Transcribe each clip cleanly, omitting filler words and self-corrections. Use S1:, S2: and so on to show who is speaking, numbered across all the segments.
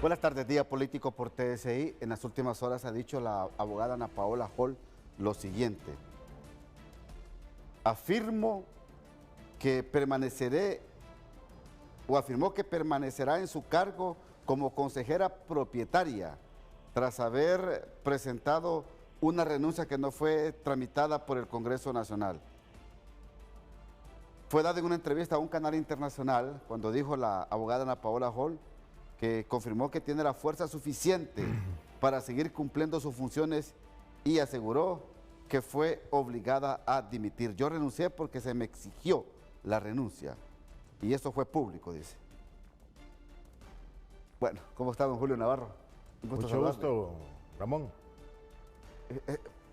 S1: Buenas tardes, Día Político por TSI. En las últimas horas ha dicho la abogada Ana Paola Hall lo siguiente. Afirmó que permanecerá en su cargo como consejera propietaria tras haber presentado una renuncia que no fue tramitada por el Congreso Nacional. Fue dada en una entrevista a un canal internacional cuando dijo la abogada Ana Paola Hall que confirmó que tiene la fuerza suficiente para seguir cumpliendo sus funciones y aseguró que fue obligada a dimitir. Yo renuncié porque se me exigió la renuncia y eso fue público, dice. Bueno, ¿cómo está don Julio Navarro?
S2: Mucho gusto, Ramón.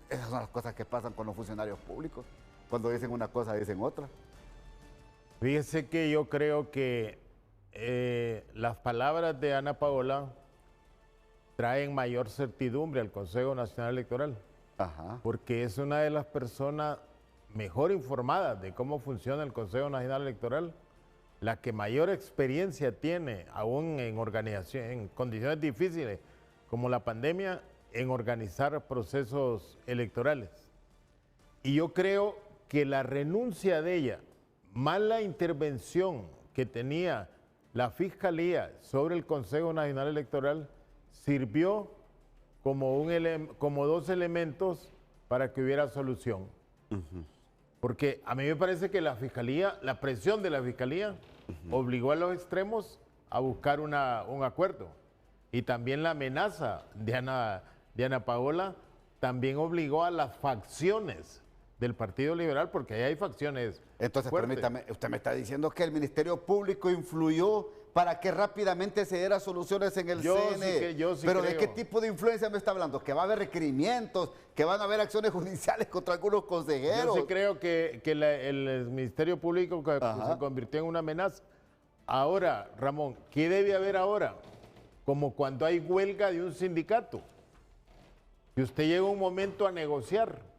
S1: Esas son las cosas que pasan con los funcionarios públicos. Cuando dicen una cosa, dicen otra.
S2: Fíjese que yo creo que las palabras de Ana Paola traen mayor certidumbre al Consejo Nacional Electoral.
S1: Ajá. Porque
S2: es una de las personas mejor informadas de cómo funciona el Consejo Nacional Electoral, la que mayor experiencia tiene, aún en organización, en condiciones difíciles como la pandemia, en organizar procesos electorales. Y yo creo que la renuncia de ella, más la intervención que tenía la Fiscalía sobre el Consejo Nacional Electoral, sirvió como dos elementos para que hubiera solución. Porque a mí me parece que la Fiscalía, la presión de la Fiscalía, obligó a los extremos a buscar un acuerdo. Y también la amenaza de Ana Paola también obligó a las facciones del Partido Liberal, porque ahí hay facciones.
S1: Entonces,
S2: fuertes.
S1: permítame, usted me está diciendo que el Ministerio Público influyó para que rápidamente se dieran soluciones en el CNE.
S2: Yo sí
S1: Pero
S2: creo.
S1: ¿de qué tipo de influencia me está hablando? ¿Que va a haber requerimientos? ¿Que van a haber acciones judiciales contra algunos consejeros?
S2: Yo sí creo que el Ministerio Público se convirtió en una amenaza. Ahora, Ramón, ¿qué debe haber ahora? Como cuando hay huelga de un sindicato. Y usted llega un momento a negociar.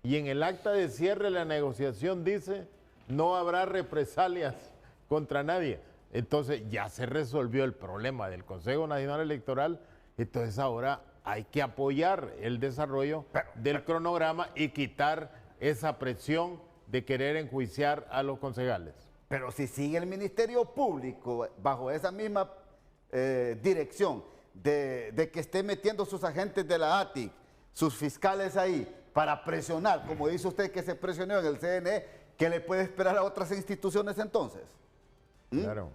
S2: Y en el acta de cierre de la negociación dice, no habrá represalias contra nadie. Entonces ya se resolvió el problema del Consejo Nacional Electoral, entonces ahora hay que apoyar el desarrollo del cronograma y quitar esa presión de querer enjuiciar a los concejales.
S1: Pero si sigue el Ministerio Público bajo esa misma dirección de que esté metiendo sus agentes de la ATIC, sus fiscales ahí, para presionar, como dice usted que se presionó en el CNE, ¿qué le puede esperar a otras instituciones entonces?
S2: Claro,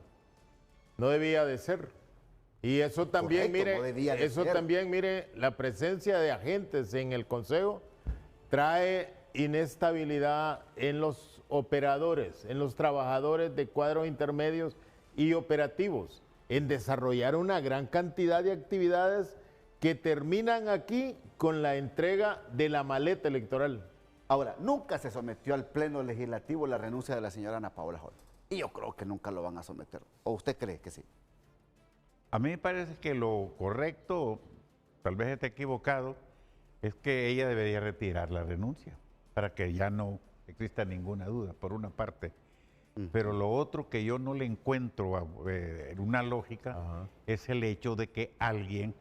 S2: no debía de ser. Y eso también, mire, la presencia de agentes en el Consejo trae inestabilidad en los operadores, en los trabajadores de cuadros intermedios y operativos, en desarrollar una gran cantidad de actividades que terminan aquí con la entrega de la maleta electoral.
S1: Ahora, nunca se sometió al Pleno Legislativo la renuncia de la señora Ana Paola Hall. Y yo creo que nunca lo van a someter. ¿O usted cree que sí?
S3: A mí me parece que lo correcto, tal vez esté equivocado, es que ella debería retirar la renuncia para que ya no exista ninguna duda, por una parte. Pero lo otro que yo no le encuentro una lógica es el hecho de que alguien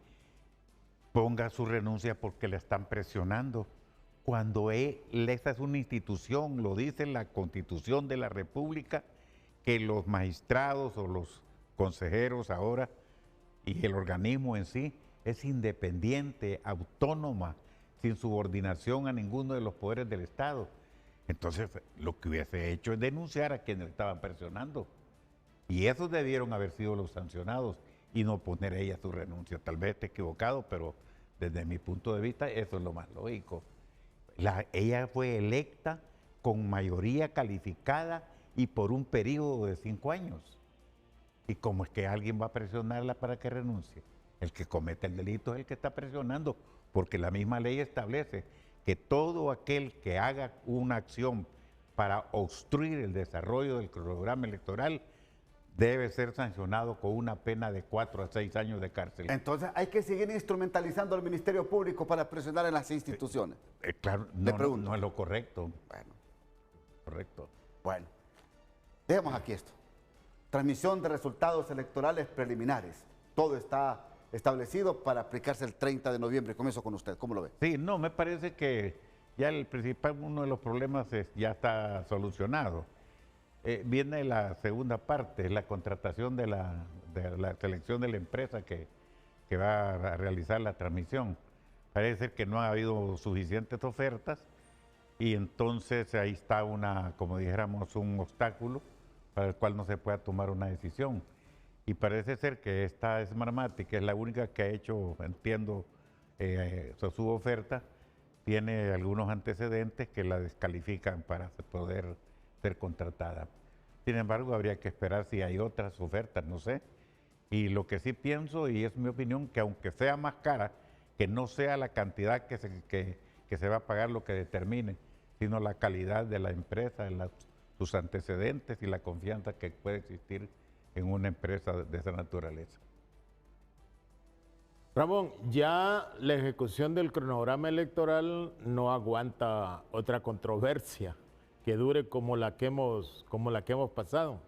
S3: ponga su renuncia porque le están presionando. Cuando esta es una institución, lo dice la Constitución de la República, que los magistrados o los consejeros ahora y el organismo en sí es independiente, autónoma, sin subordinación a ninguno de los poderes del Estado. Entonces, lo que hubiese hecho es denunciar a quienes estaban presionando. Y esos debieron haber sido los sancionados y no poner ella su renuncia. Tal vez esté equivocado, pero desde mi punto de vista eso es lo más lógico. Ella fue electa con mayoría calificada y por un periodo de 5 años. ¿Y cómo es que alguien va a presionarla para que renuncie? El que comete el delito es el que está presionando, porque la misma ley establece que todo aquel que haga una acción para obstruir el desarrollo del cronograma electoral debe ser sancionado con una pena de 4 a 6 años de cárcel.
S1: Entonces hay que seguir instrumentalizando al Ministerio Público para presionar en las instituciones.
S3: Claro, no es lo correcto.
S1: Bueno.
S3: Correcto.
S1: Bueno, dejemos aquí esto. Transmisión de resultados electorales preliminares. todo está establecido para aplicarse el 30 de noviembre. Comienzo con usted, ¿cómo lo ve?
S3: Sí, no, me parece que ya el principal, uno de los problemas ya está solucionado. Viene la segunda parte, la contratación de la selección de la empresa que va a realizar la transmisión. Parece ser que no ha habido suficientes ofertas y entonces ahí está como dijéramos, un obstáculo para el cual no se pueda tomar una decisión. Y parece ser que esta Smartmatic, que es la única que ha hecho, entiendo, su oferta, tiene algunos antecedentes que la descalifican para poder ser contratada. Sin embargo, habría que esperar si hay otras ofertas, no sé. Y lo que sí pienso, y es mi opinión, que aunque sea más cara, que no sea la cantidad que se va a pagar lo que determine, sino la calidad de la empresa, sus antecedentes y la confianza que puede existir en una empresa de esa naturaleza.
S2: Ramón, ya la ejecución del cronograma electoral no aguanta otra controversia que dure como la que hemos pasado.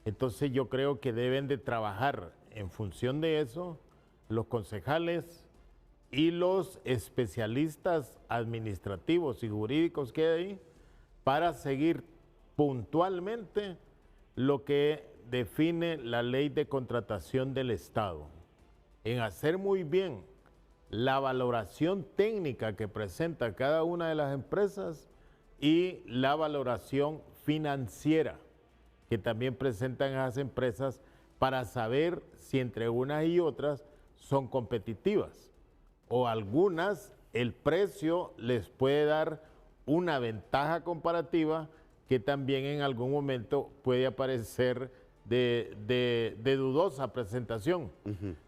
S2: Entonces yo creo que deben de trabajar en función de eso los concejales y los especialistas administrativos y jurídicos que hay ahí para seguir puntualmente lo que define la ley de contratación del Estado, en hacer muy bien la valoración técnica que presenta cada una de las empresas y la valoración financiera que también presentan esas empresas para saber si entre unas y otras son competitivas o algunas el precio les puede dar una ventaja comparativa que también en algún momento puede aparecer de dudosa presentación.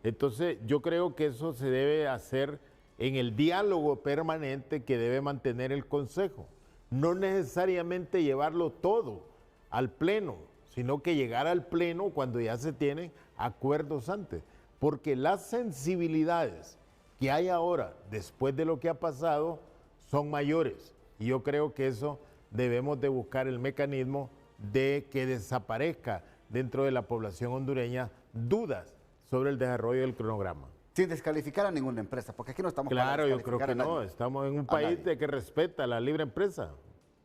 S2: Entonces yo creo que eso se debe hacer en el diálogo permanente que debe mantener el Consejo. No necesariamente llevarlo todo al Pleno, sino que llegar al Pleno cuando ya se tienen acuerdos antes. Porque las sensibilidades que hay ahora, después de lo que ha pasado, son mayores. Y yo creo que eso debemos de buscar el mecanismo de que desaparezca dentro de la población hondureña dudas sobre el desarrollo del cronograma.
S1: Sin descalificar a ninguna empresa, porque aquí no estamos para
S2: Claro, yo creo que no, estamos en un país de que respeta la libre empresa.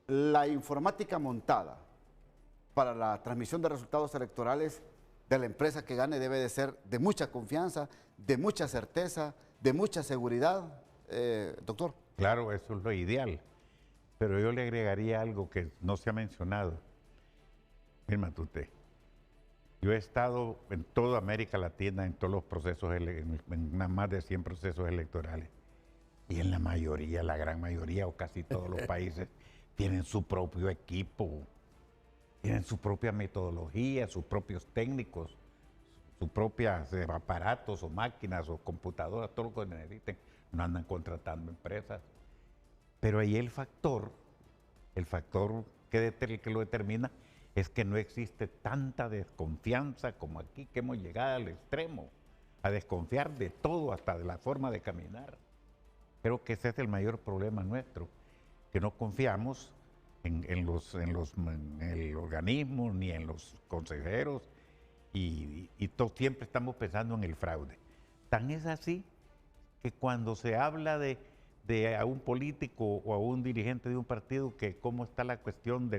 S1: La informática montada para la transmisión de resultados electorales de la empresa que gane debe de ser de mucha confianza, de mucha certeza, de mucha seguridad, doctor.
S3: Claro, eso es lo ideal, pero yo le agregaría algo que no se ha mencionado. Mira, Matute, yo he estado en toda América Latina, en todos los procesos, en más de 100 procesos electorales, y en la mayoría, la gran mayoría o casi todos los países tienen su propio equipo, tienen su propia metodología, sus propios técnicos, sus propios aparatos o máquinas o computadoras, todo lo que necesiten. No andan contratando empresas. Pero ahí el factor que lo determina es que no existe tanta desconfianza como aquí, que hemos llegado al extremo, a desconfiar de todo, hasta de la forma de caminar. Creo que ese es el mayor problema nuestro, que no confiamos en el organismo ni en los consejeros y siempre estamos pensando en el fraude. Tan es así que cuando se habla de a un político o a un dirigente de un partido que cómo está la cuestión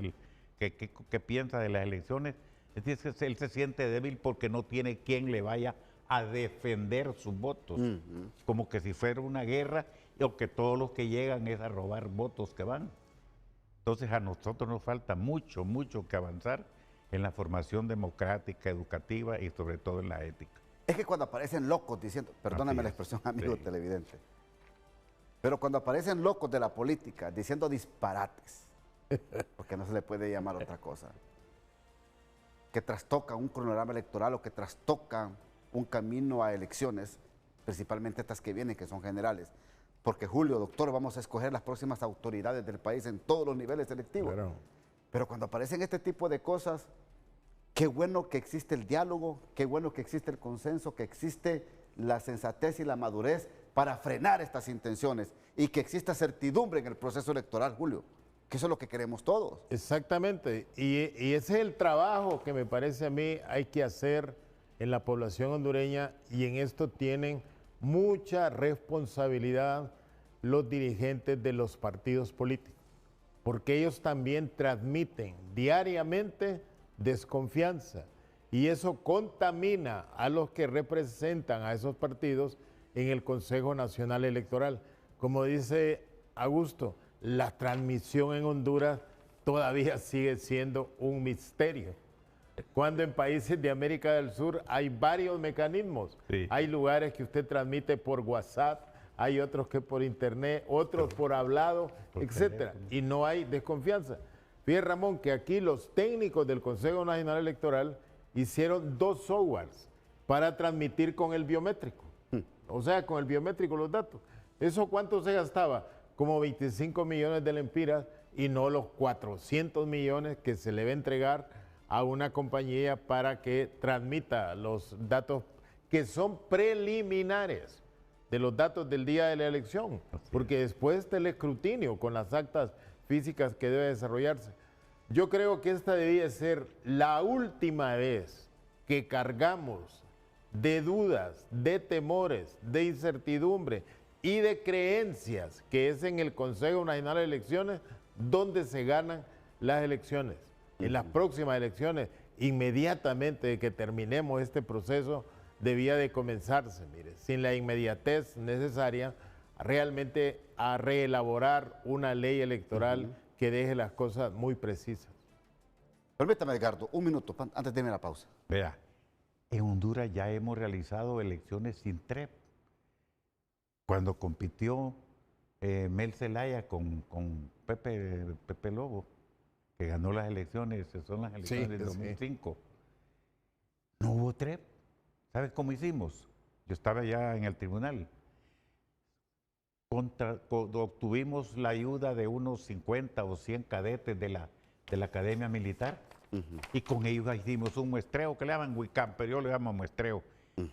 S3: que piensa de las elecciones, es decir, él se siente débil porque no tiene quien le vaya a defender sus votos, como que si fuera una guerra o que todos los que llegan es a robar votos que van. Entonces a nosotros nos falta mucho, mucho que avanzar en la formación democrática, educativa y sobre todo en la ética.
S1: Es que cuando aparecen locos diciendo, perdóname la expresión, amigo televidente, pero cuando aparecen locos de la política diciendo disparates, porque no se le puede llamar otra cosa, que trastocan un cronograma electoral o que trastocan un camino a elecciones, principalmente estas que vienen, que son generales, porque Julio, doctor, vamos a escoger las próximas autoridades del país en todos los niveles electivos. Claro. Pero cuando aparecen este tipo de cosas, qué bueno que existe el diálogo, qué bueno que existe el consenso, que existe la sensatez y la madurez para frenar estas intenciones y que exista certidumbre en el proceso electoral, Julio, que eso es lo que queremos todos.
S2: Exactamente, y ese es el trabajo que me parece a mí hay que hacer en la población hondureña y en esto tienen mucha responsabilidad los dirigentes de los partidos políticos, porque ellos también transmiten diariamente desconfianza y eso contamina a los que representan a esos partidos en el Consejo Nacional Electoral. Como dice Augusto, la transmisión en Honduras todavía sigue siendo un misterio. Cuando en países de América del Sur hay varios mecanismos.
S3: Sí.
S2: Hay lugares que usted transmite por WhatsApp, hay otros que por internet, otros por hablado,
S3: por
S2: etcétera.
S3: teléfono.
S2: Y no hay desconfianza. Fíjate, Ramón, que aquí los técnicos del Consejo Nacional Electoral hicieron 2 softwares para transmitir con el biométrico. O sea, con el biométrico los datos. ¿Eso cuánto se gastaba? Como 25 millones de lempiras y no los 400 millones que se le va a entregar a una compañía para que transmita los datos que son preliminares de los datos del día de la elección, porque después del escrutinio con las actas físicas que debe desarrollarse. Yo creo que esta debía ser la última vez que cargamos de dudas, de temores, de incertidumbre y de creencias, que es en el Consejo Nacional de Elecciones donde se ganan las elecciones. En las próximas elecciones, inmediatamente de que terminemos este proceso, debía de comenzarse, mire, sin la inmediatez necesaria, realmente a reelaborar una ley electoral que deje las cosas muy precisas.
S1: Permítame, Edgardo, un minuto antes de irme a la pausa.
S3: Vea, en Honduras ya hemos realizado elecciones sin TREP. Cuando compitió Mel Zelaya con Pepe Lobo, que ganó las elecciones, son las elecciones del 2005, no hubo TREP. ¿Sabes cómo hicimos? Yo estaba ya en el tribunal. Obtuvimos la ayuda de unos 50 o 100 cadetes de la Academia Militar y con ellos hicimos un muestreo que le llaman WICAM, pero yo le llamo muestreo.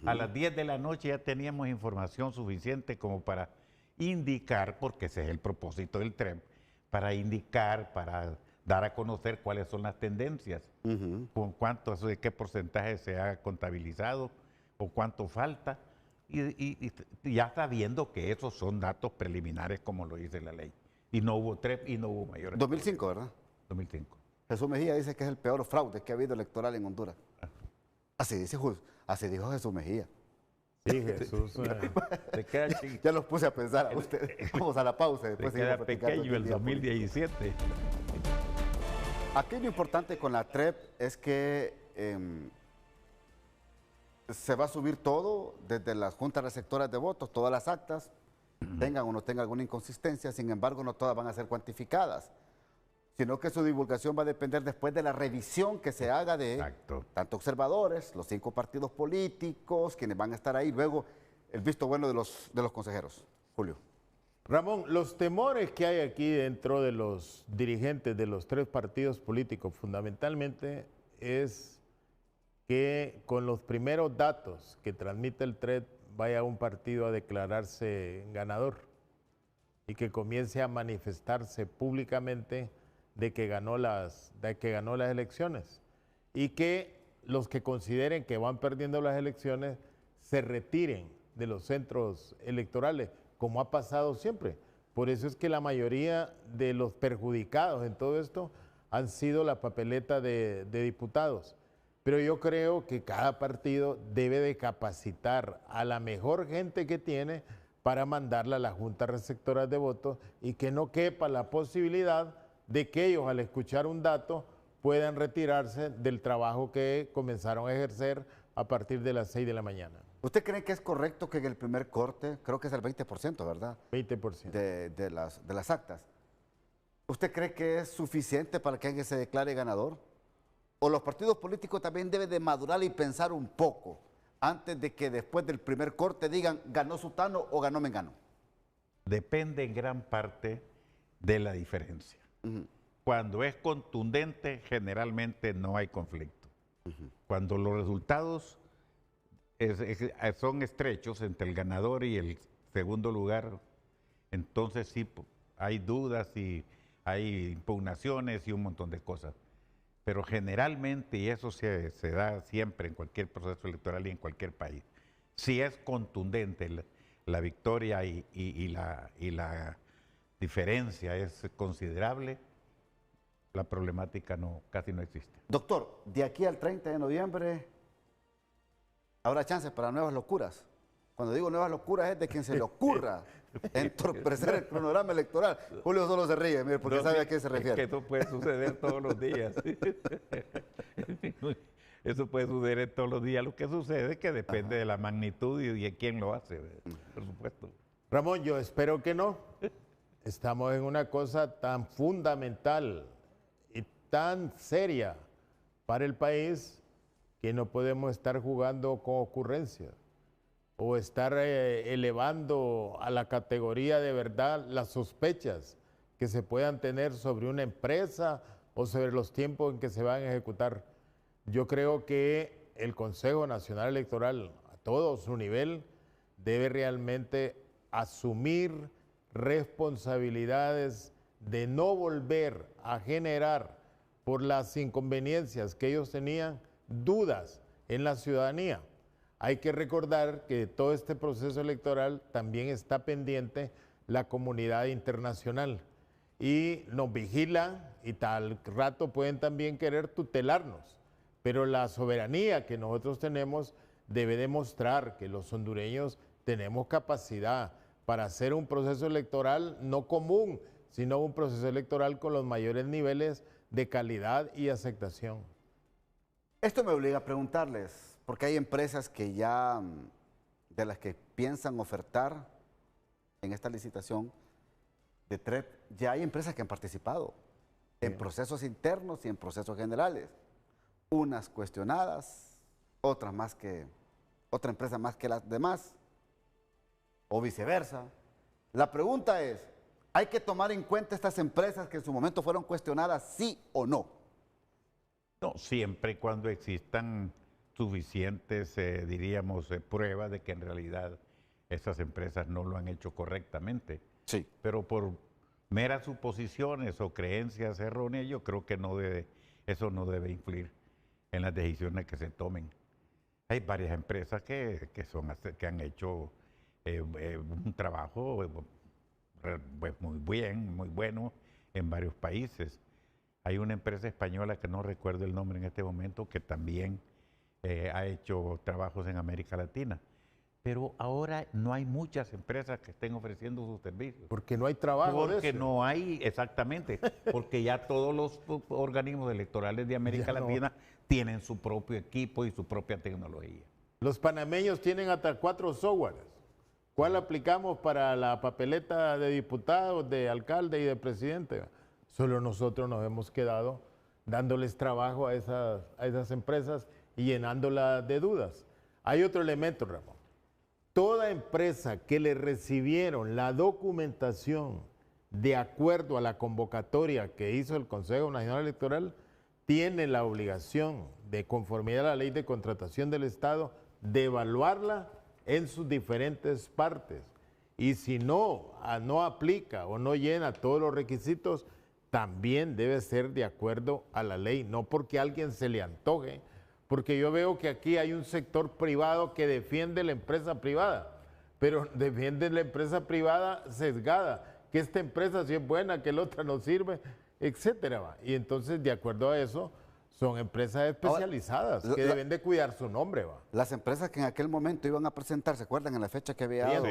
S3: A las 10 de la noche ya teníamos información suficiente como para indicar, porque ese es el propósito del TREP, para indicar, para dar a conocer cuáles son las tendencias, con cuánto, de qué porcentaje se ha contabilizado o cuánto falta, y ya sabiendo que esos son datos preliminares como lo dice la ley. Y no hubo TREP y no hubo mayores.
S1: 2005, ¿verdad?
S3: 2005.
S1: Jesús Mejía dice que es el peor fraude que ha habido electoral en Honduras. Así dijo Jesús Mejía.
S2: Sí, Jesús.
S3: Se queda chiquito.
S1: Ya los puse a pensar a ustedes. Vamos a la pausa. Después
S3: Se queda
S1: seguimos platicando
S3: pequeño el
S1: día político.
S3: 2017.
S1: Aquí lo importante con la TREP es que se va a subir todo desde las juntas receptoras de votos, todas las actas, tengan o no tengan alguna inconsistencia, sin embargo no todas van a ser cuantificadas, sino que su divulgación va a depender después de la revisión que se haga de tanto observadores, los 5 partidos políticos, quienes van a estar ahí, luego el visto bueno de los consejeros. Julio.
S2: Ramón, los temores que hay aquí dentro de los dirigentes de los 3 partidos políticos fundamentalmente es que con los primeros datos que transmite el TREP vaya un partido a declararse ganador y que comience a manifestarse públicamente de que ganó las elecciones y que los que consideren que van perdiendo las elecciones se retiren de los centros electorales, como ha pasado siempre. Por eso es que la mayoría de los perjudicados en todo esto han sido la papeleta de diputados. Pero yo creo que cada partido debe de capacitar a la mejor gente que tiene para mandarla a las juntas receptoras de votos y que no quepa la posibilidad de que ellos al escuchar un dato puedan retirarse del trabajo que comenzaron a ejercer a partir de las 6 de la mañana.
S1: ¿Usted cree que es correcto que en el primer corte, creo que es el 20%, ¿verdad?
S2: 20%.
S1: De las actas. ¿Usted cree que es suficiente para que alguien se declare ganador? ¿O los partidos políticos también deben de madurar y pensar un poco antes de que después del primer corte digan ganó Sutano o ganó Mengano?
S3: Depende en gran parte de la diferencia. Cuando es contundente, generalmente no hay conflicto. Cuando los resultados son estrechos entre el ganador y el segundo lugar, entonces sí hay dudas y hay impugnaciones y un montón de cosas. pero generalmente, y eso se da siempre en cualquier proceso electoral y en cualquier país, si es contundente la victoria y la diferencia es considerable, la problemática casi no existe.
S1: Doctor, de aquí al 30 de noviembre habrá chances para nuevas locuras. Cuando digo nuevas locuras es de quien se le ocurra entorpecer el cronograma electoral. Julio solo se ríe, mire, porque sabe a qué se refiere.
S3: Es que eso puede suceder todos los días. Eso puede suceder todos los días. Lo que sucede es que depende de la magnitud y de quién lo hace, por supuesto.
S2: Ramón, yo espero que no. Estamos en una cosa tan fundamental y tan seria para el país que no podemos estar jugando con ocurrencias o estar elevando a la categoría de verdad las sospechas que se puedan tener sobre una empresa o sobre los tiempos en que se van a ejecutar. Yo creo que el Consejo Nacional Electoral, a todo su nivel, debe realmente asumir responsabilidades de no volver a generar, por las inconveniencias que ellos tenían, dudas en la ciudadanía. Hay que recordar que todo este proceso electoral también está pendiente la comunidad internacional y nos vigilan y tal rato pueden también querer tutelarnos, pero la soberanía que nosotros tenemos debe demostrar que los hondureños tenemos capacidad para hacer un proceso electoral no común, sino un proceso electoral con los mayores niveles de calidad y aceptación.
S1: Esto me obliga a preguntarles, porque hay empresas que ya, de las que piensan ofertar en esta licitación de TREP, ya hay empresas que han participado en procesos internos y en procesos generales. Unas cuestionadas, otra empresa más que las demás, o viceversa. La pregunta es, ¿hay que tomar en cuenta estas empresas que en su momento fueron cuestionadas, sí o no?
S3: No, siempre y cuando existan suficientes, diríamos, pruebas de que en realidad esas empresas no lo han hecho correctamente.
S1: Sí.
S3: Pero por meras suposiciones o creencias erróneas, yo creo que eso no debe influir en las decisiones que se tomen. Hay varias empresas que han hecho un trabajo pues, muy bueno en varios países. Hay una empresa española que no recuerdo el nombre en este momento que también ha hecho trabajos en América Latina. Pero ahora no hay muchas empresas que estén ofreciendo sus servicios.
S2: Porque no hay trabajo de
S3: Porque
S2: eso.
S3: no hay, exactamente, porque ya todos los organismos electorales de América Latina tienen su propio equipo y su propia tecnología.
S2: Los panameños tienen hasta 4 softwares. ¿Cuál aplicamos para la papeleta de diputados, de alcalde y de presidente? Solo nosotros nos hemos quedado dándoles trabajo a esas empresas y llenándolas de dudas. Hay otro elemento, Ramón. Toda empresa que le recibieron la documentación de acuerdo a la convocatoria que hizo el Consejo Nacional Electoral tiene la obligación, de conformidad a la Ley de Contratación del Estado, de evaluarla en sus diferentes partes. Y si no aplica o no llena todos los requisitos, también debe ser de acuerdo a la ley, no porque a alguien se le antoje, porque yo veo que aquí hay un sector privado que defiende la empresa privada, pero defiende la empresa privada sesgada, que esta empresa sí es buena, que la otra no sirve, etcétera. Y entonces, de acuerdo a eso, son empresas especializadas que deben de cuidar su nombre.
S1: Las empresas que en aquel momento iban a presentar, ¿se acuerdan en la fecha que había dado?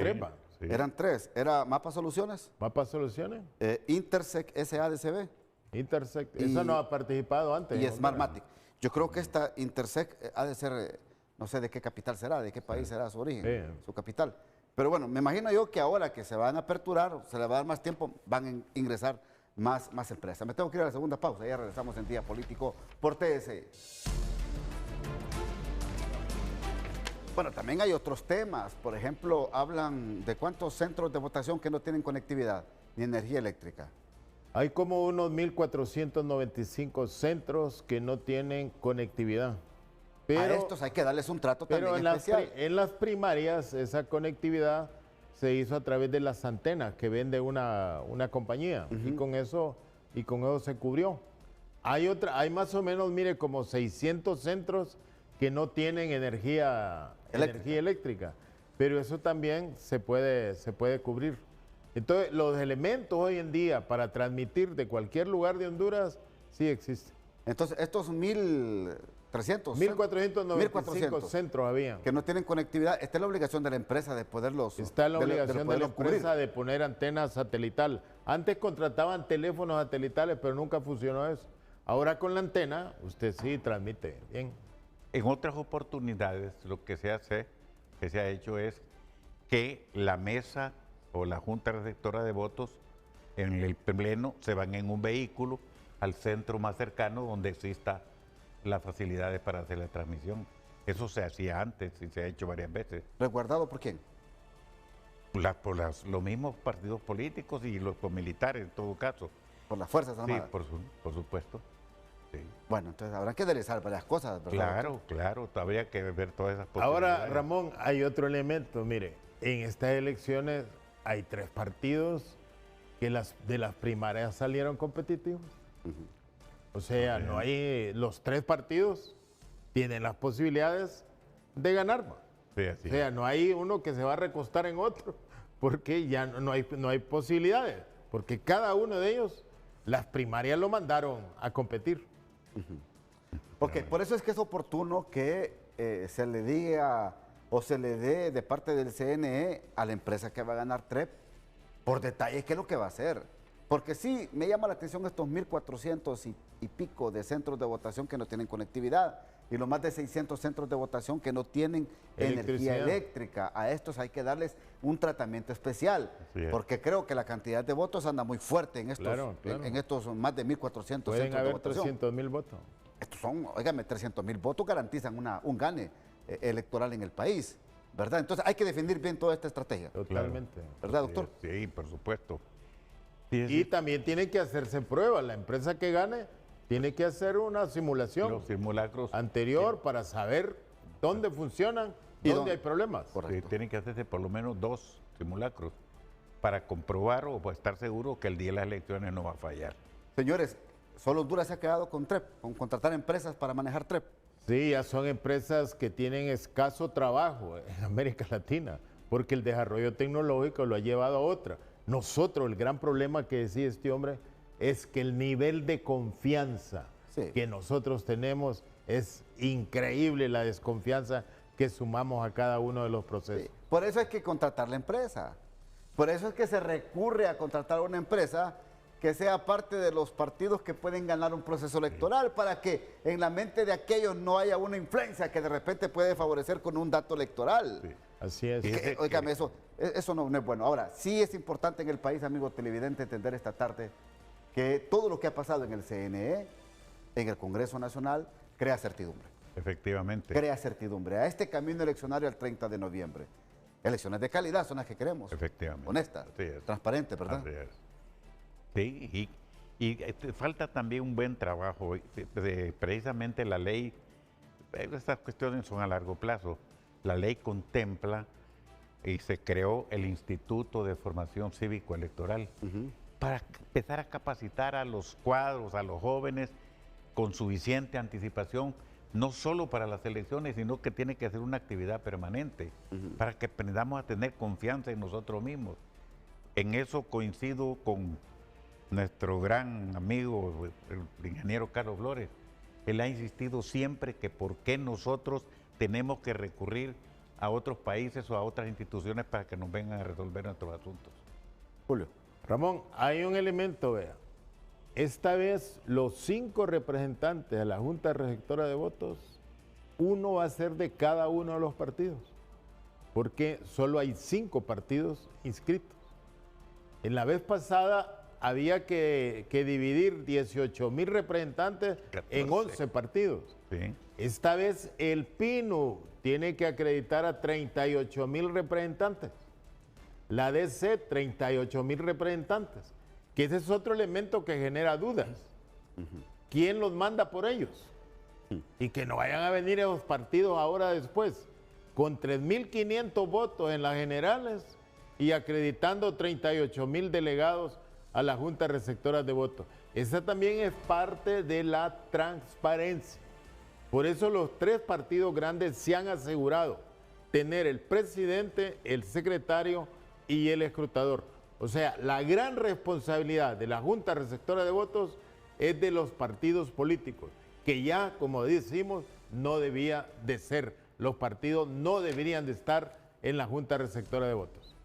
S2: Sí.
S1: Eran 3. Era Mapa Soluciones.
S2: Mapa Soluciones.
S1: Intersec SADCB.
S2: Intersec, eso no ha participado antes.
S1: Y Smartmatic. Yo creo que esta Intersec ha de ser, no sé de qué capital será, de qué país será su origen, su capital. Pero bueno, me imagino yo que ahora que se van a aperturar, se les va a dar más tiempo, van a ingresar más empresas. Me tengo que ir a la segunda pausa, ya regresamos en Día Político por TSE. Bueno, también hay otros temas. Por ejemplo, hablan de cuántos centros de votación que no tienen conectividad ni energía eléctrica.
S2: Hay como unos 1.495 centros que no tienen conectividad. Pero,
S1: a estos hay que darles un trato también especial.
S2: En las primarias esa conectividad se hizo a través de las antenas que vende una compañía y con eso se cubrió. Hay más o menos, mire, como 600 centros que no tienen energía eléctrica, pero eso también se puede cubrir. Entonces, los elementos hoy en día para transmitir de cualquier lugar de Honduras sí existen.
S1: Entonces, estos 1.300,
S2: 1.495 centros había.
S1: que no tienen conectividad, está en la obligación de la empresa de poderlos
S2: Está la obligación de la
S1: cubrir.
S2: empresa de poner antenas satelital. Antes contrataban teléfonos satelitales, pero nunca funcionó eso. Ahora con la antena, usted sí transmite bien.
S3: En otras oportunidades, lo que se ha hecho es que la mesa o la junta receptora de votos en el pleno se van en un vehículo al centro más cercano donde exista las facilidades para hacer la transmisión. Eso se hacía antes y se ha hecho varias veces.
S1: ¿Resguardado por quién?
S3: Los mismos partidos políticos y los militares en todo caso.
S1: Por las Fuerzas Armadas.
S3: Sí, por supuesto. Sí.
S1: Bueno, entonces habrá que aderezar varias cosas, ¿verdad?
S3: Claro, habría que ver todas esas posibilidades.
S2: Ahora, Ramón, hay otro elemento. Mire, en estas elecciones hay 3 partidos que de las primarias salieron competitivos. O sea, no hay, los 3 partidos tienen las posibilidades de ganar.
S3: Sí, así
S2: O sea, no hay uno que se va a recostar en otro, porque ya no hay posibilidades, porque cada uno de ellos, las primarias lo mandaron a competir.
S1: Ok, por eso es que es oportuno que se le diga o se le dé de parte del CNE a la empresa que va a ganar TREP por detalle qué es lo que va a hacer. Porque sí, me llama la atención estos 1.400 y pico de centros de votación que no tienen conectividad y los más de 600 centros de votación que no tienen energía eléctrica. A estos hay que darles un tratamiento especial, porque creo que la cantidad de votos anda muy fuerte en estos,
S2: Claro.
S1: en estos más de 1.400 centros
S2: Pueden
S1: de
S2: haber
S1: votación.
S2: 300,000 votos.
S1: Estos son, óigame, 300,000 votos garantizan un gane electoral en el país, ¿verdad? Entonces hay que definir bien toda esta estrategia.
S2: Totalmente.
S1: ¿Verdad, doctor?
S3: Sí, por supuesto.
S2: Y también tiene que hacerse pruebas. La empresa que gane tiene que hacer una simulación
S3: Los simulacros
S2: anterior para saber dónde funcionan y dónde hay problemas.
S3: sí, tienen que hacerse por lo menos 2 simulacros para comprobar o para estar seguro que el día de las elecciones no va a fallar.
S1: Señores, solo Honduras se ha quedado con TREP, con contratar empresas para manejar TREP.
S2: Sí, ya son empresas que tienen escaso trabajo en América Latina, porque el desarrollo tecnológico lo ha llevado a otra. Nosotros, el gran problema que decía este hombre es que el nivel de confianza que nosotros tenemos es increíble, la desconfianza que sumamos a cada uno de los procesos.
S1: Sí. Por eso hay que contratar la empresa. Por eso es que se recurre a contratar una empresa que sea parte de los partidos que pueden ganar un proceso electoral, para que en la mente de aquellos no haya una influencia que de repente puede favorecer con un dato electoral.
S3: Sí.
S2: Así es.
S1: Óigame, eso no es bueno. Ahora, sí es importante en el país, amigo televidente, entender esta tarde que todo lo que ha pasado en el CNE, en el Congreso Nacional, crea certidumbre.
S3: Efectivamente.
S1: Crea certidumbre a este camino eleccionario el 30 de noviembre. Elecciones de calidad son las que queremos.
S3: Efectivamente.
S1: Honestas, transparentes, ¿verdad?
S3: Así es. Sí, y falta también un buen trabajo. Precisamente la ley, estas cuestiones son a largo plazo. La ley contempla y se creó el Instituto de Formación Cívico-Electoral para empezar a capacitar a los cuadros, a los jóvenes, con suficiente anticipación, no solo para las elecciones, sino que tiene que ser una actividad permanente, para que aprendamos a tener confianza en nosotros mismos. En eso coincido con nuestro gran amigo, el ingeniero Carlos Flores. Él ha insistido siempre que por qué nosotros tenemos que recurrir a otros países o a otras instituciones para que nos vengan a resolver nuestros asuntos.
S1: Julio.
S2: Ramón, hay un elemento, vea. Esta vez los 5 representantes de la Junta Receptora de Votos, uno va a ser de cada uno de los partidos, porque solo hay 5 partidos inscritos. En la vez pasada había que dividir 18,000 representantes 14. En 11 partidos.
S3: Sí.
S2: Esta vez el PINU tiene que acreditar a 38,000 representantes. La DC, 38,000 representantes. Que ese es otro elemento que genera dudas. ¿Quién los manda por ellos? Y que no vayan a venir esos partidos ahora después, con 3,500 votos en las generales y acreditando 38,000 delegados a la Junta Receptora de Votos. Esa también es parte de la transparencia. Por eso los 3 partidos grandes se han asegurado tener el presidente, el secretario y el escrutador. O sea, la gran responsabilidad de la Junta Receptora de Votos es de los partidos políticos, que ya, como decimos, no debía de ser. Los partidos no deberían de estar en la Junta Receptora de Votos.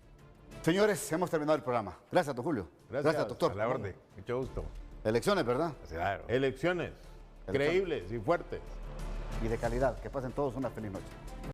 S1: Señores, hemos terminado el programa. Gracias, don Julio.
S2: Gracias,
S1: doctor.
S3: A la orden. Mucho gusto.
S1: Elecciones, ¿verdad?
S3: Claro.
S2: Elecciones creíbles y fuertes.
S1: Y de calidad. Que pasen todos una feliz noche.